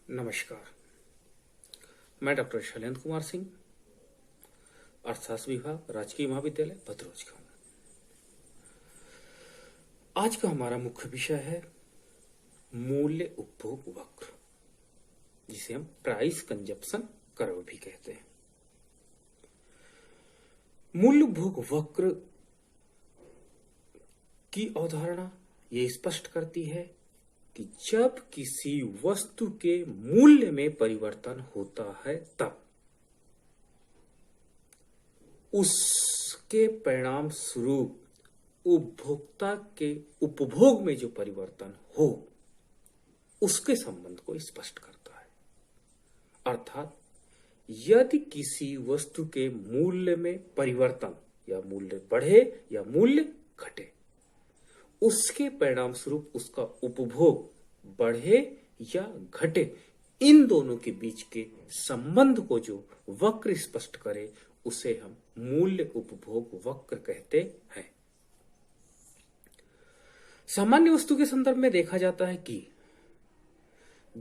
नमस्कार। मैं डॉक्टर शैलेंद्र कुमार सिंह, अर्थशास्त्र विभाग, राजकीय महाविद्यालय भद्रोज का हूं। आज का हमारा मुख्य विषय है मूल्य उपभोग वक्र, जिसे हम प्राइस कंजप्शन कर्व भी कहते हैं। मूल्य उपभोग वक्र की अवधारणा ये स्पष्ट करती है कि जब किसी वस्तु के मूल्य में परिवर्तन होता है तब उसके परिणाम स्वरूप उपभोक्ता के उपभोग में जो परिवर्तन हो उसके संबंध को स्पष्ट करता है। अर्थात यदि किसी वस्तु के मूल्य में परिवर्तन या मूल्य बढ़े या मूल्य घटे, उसके परिणाम स्वरूप उसका उपभोग बढ़े या घटे, इन दोनों के बीच के संबंध को जो वक्र स्पष्ट करे उसे हम मूल्य उपभोग वक्र कहते हैं। सामान्य वस्तु के संदर्भ में देखा जाता है कि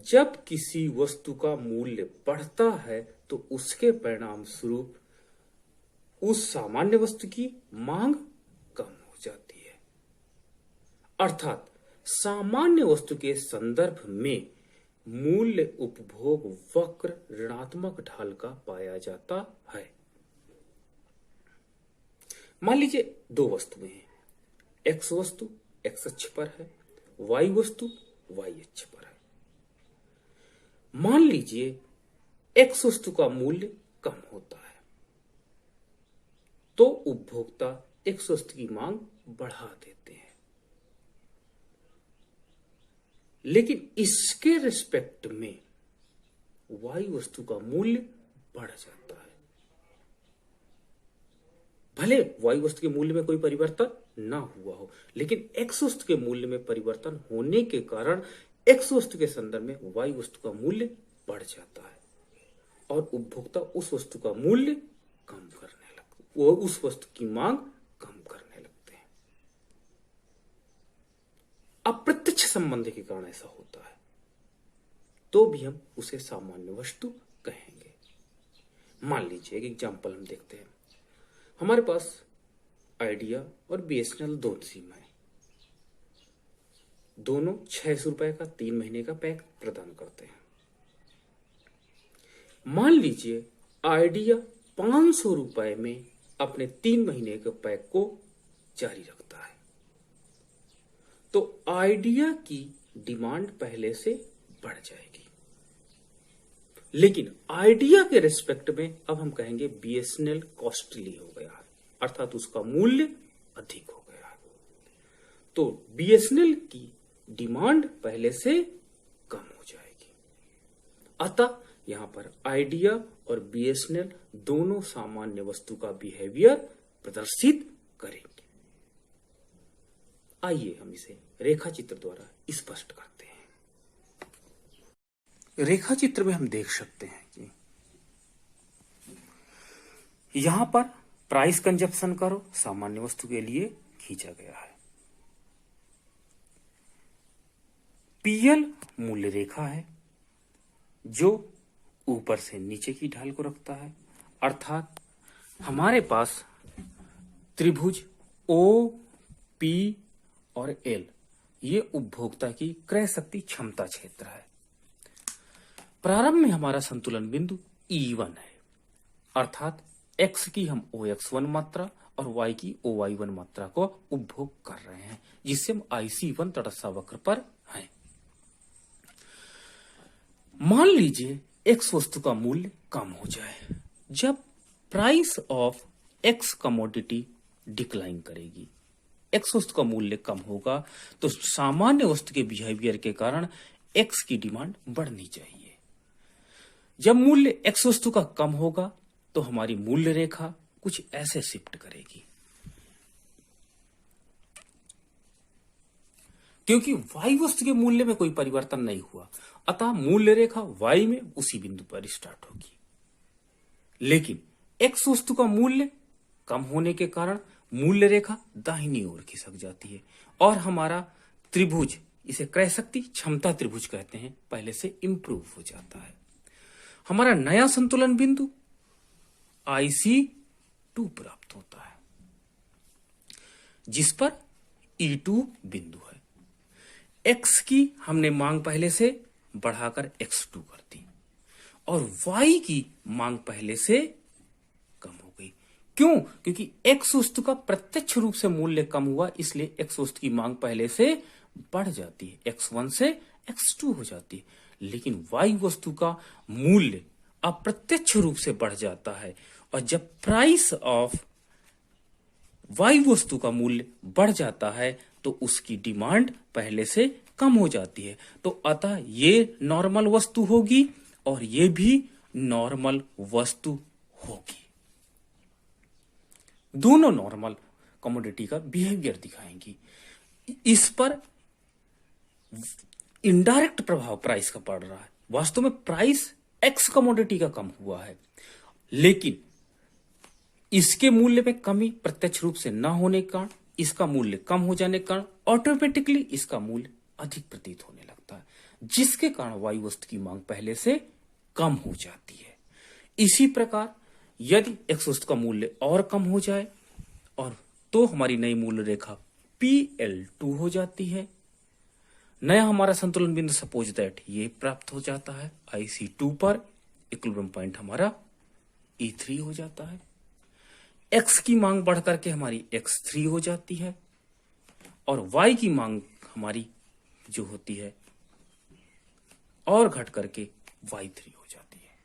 जब किसी वस्तु का मूल्य बढ़ता है तो उसके परिणाम स्वरूप उस सामान्य वस्तु की मांग कम हो जाती है। अर्थात सामान्य वस्तु के संदर्भ में मूल्य उपभोग वक्र ऋणात्मक ढाल का पाया जाता है। मान लीजिए दो वस्तुएं हैं, एक्स वस्तु एक्स अक्ष पर है, वाई वस्तु वाई अक्ष पर है। मान लीजिए एक्स वस्तु का मूल्य कम होता है तो उपभोक्ता एक्स वस्तु की मांग बढ़ा देते हैं, लेकिन इसके रिस्पेक्ट में वाई वस्तु का मूल्य बढ़ जाता है। भले वाई वस्तु के मूल्य में कोई परिवर्तन ना हुआ हो, लेकिन एक्स वस्तु के मूल्य में परिवर्तन होने के कारण एक्स वस्तु के संदर्भ में वाई वस्तु का मूल्य बढ़ जाता है और उपभोक्ता उस वस्तु का मूल्य कम करने लगते, वो उस वस्तु की मांग कम करने लगते हैं। अप्रत्यक्ष संबंध के कारण ऐसा होता है तो भी हम उसे सामान्य वस्तु कहेंगे। मान लीजिए एक एग्जांपल हम देखते हैं। हमारे पास आइडिया और बीएसएनएल दो सिम है, दोनों 600 रुपए का 3 महीने का पैक प्रदान करते हैं। मान लीजिए आइडिया 500 रुपए में अपने 3 महीने के पैक को जारी रखता है तो आइडिया की डिमांड पहले से बढ़ जाएगी, लेकिन आइडिया के रिस्पेक्ट में अब हम कहेंगे बीएसएनएल कॉस्टली हो गया है, अर्थात उसका मूल्य अधिक हो गया है। तो बीएसएनएल की डिमांड पहले से कम हो जाएगी। अतः यहां पर आइडिया और बीएसएनएल दोनों सामान्य वस्तु का बिहेवियर प्रदर्शित करेंगे। आइए हम इसे रेखा चित्र द्वारा स्पष्ट करते हैं। रेखा चित्र में हम देख सकते हैं कि यहां पर प्राइस कंजप्शन कर्व सामान्य वस्तु के लिए खींचा गया है। पीएल मूल्य रेखा है जो ऊपर से नीचे की ढाल को रखता है, अर्थात हमारे पास त्रिभुज ओ, पी और एल ये उपभोक्ता की क्रय शक्ति क्षमता क्षेत्र है। प्रारंभ में हमारा संतुलन बिंदु E1 है, अर्थात x की हम OX1 मात्रा और y की OY1 मात्रा को उपभोग कर रहे हैं, जिससे हम IC1 तटस्थ वक्र पर हैं। मान लीजिए x वस्तु का मूल्य कम हो जाए। जब price of x commodity decline करेगी, x वस्तु का मूल्य कम होगा तो सामान्य वस्तु के बिहेवियर के कारण x की डिमांड बढ़नी चाहिए। जब मूल्य x वस्तु का कम होगा तो हमारी मूल्य रेखा कुछ ऐसे शिफ्ट करेगी, क्योंकि y वस्तु के मूल्य में कोई परिवर्तन नहीं हुआ, अतः मूल्य रेखा y में उसी बिंदु पर स्टार्ट होगी। लेकिन x वस्तु का मूल्य कम होने के कारण मूल्य रेखा दाहिनी ओर खिसक जाती है और हमारा त्रिभुज इसे क्रय शक्ति क्षमता त्रिभुज कहते हैं, पहले से इंप्रूव हो जाता है। हमारा नया संतुलन बिंदु IC2 प्राप्त होता है, जिस पर E2 बिंदु है। X की हमने मांग पहले से बढ़ाकर X2 कर दी और Y की मांग पहले से कम हो गई। क्यों? क्योंकि X वस्तु का प्रत्यक्ष रूप से मूल्य कम हुआ, इसलिए X वस्तु की मांग पहले से बढ़ जाती है, X1 से X2 हो जाती है। लेकिन Y वस्तु का मूल्य अप्रत्यक्ष रूप से बढ़ जाता है, और जब प्राइस ऑफ Y वस्तु का मूल्य बढ़ जाता है तो उसकी डिमांड पहले से कम हो जाती है। तो अतः ये नॉर्मल वस्तु होगी और ये भी नॉर्मल वस्तु होगी। दोनों नॉर्मल कमोडिटी का बिहेवियर दिखाएंगी। इस पर इनडायरेक्ट प्रभाव प्राइस का पड़ रहा है। वास्तव में प्राइस एक्स कमोडिटी का कम हुआ है, लेकिन इसके मूल्य में कमी प्रत्यक्ष रूप से न होने के कारण, इसका मूल्य कम हो जाने के कारण ऑटोमेटिकली इसका मूल्य अधिक प्रतीत होने लगता है, जिसके कारण वाई वस्तु की मांग पहले से कम हो जाती है। इसी प्रकार यदि एक्स वस्तु का मूल्य और कम हो जाए और तो हमारी नई मूल्य रेखा PL2 हो जाती है। नया हमारा संतुलन बिंदु सपोज दैट ये प्राप्त हो जाता है IC2 पर। इक्विलिब्रियम पॉइंट हमारा E3 हो जाता है। X की मांग बढ़ करके हमारी X3 हो जाती है और Y की मांग हमारी जो होती है और घट करके Y3 हो जाती है।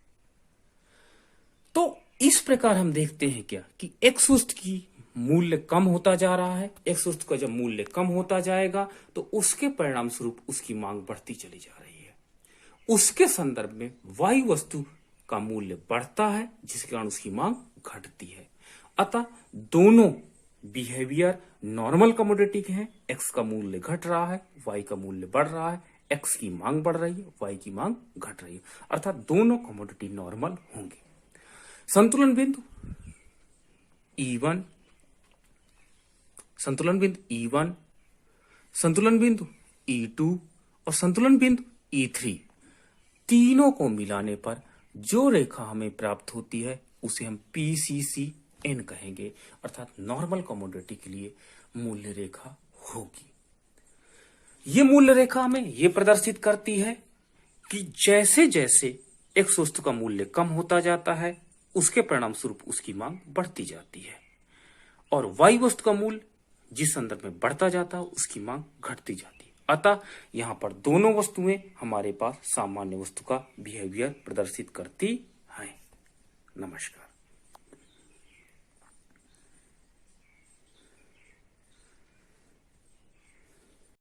तो इस प्रकार हम देखते हैं क्या कि X वस्तु की मूल्य कम होता जा रहा है। X वस्तु का जब मूल्य कम होता जाएगा तो उसके परिणाम स्वरूप उसकी मांग बढ़ती चली जा रही है। उसके संदर्भ में Y वस्तु का मूल्य बढ़ता है, जिसके कारण उसकी मांग घटती है। अतः दोनों बिहेवियर नॉर्मल कमोडिटी के हैं। X का मूल्य घट रहा है, Y का मूल्य बढ़ रहा है। X की मांग बढ़ रही है, Y की मांग घट रही है, अर्थात दोनों कमोडिटी नॉर्मल होंगे। संतुलन बिंदु E1, संतुलन बिंदु E1, संतुलन बिंदु E2 और संतुलन बिंदु E3, तीनों को मिलाने पर जो रेखा हमें प्राप्त होती है उसे हम PCCN कहेंगे, अर्थात नॉर्मल कमोडिटी के लिए मूल्य रेखा होगी। ये मूल्य रेखा हमें यह प्रदर्शित करती है कि जैसे जैसे एक्स वस्तु का मूल्य कम होता जाता है उसके परिणाम स्वरूप उसकी मांग बढ़ती जाती है, और वाई वस्तु का मूल्य जिस संदर्भ में बढ़ता जाता है उसकी मांग घटती जाती है। अतः यहां पर दोनों वस्तुएं हमारे पास सामान्य वस्तु का बिहेवियर प्रदर्शित करती हैं। नमस्कार।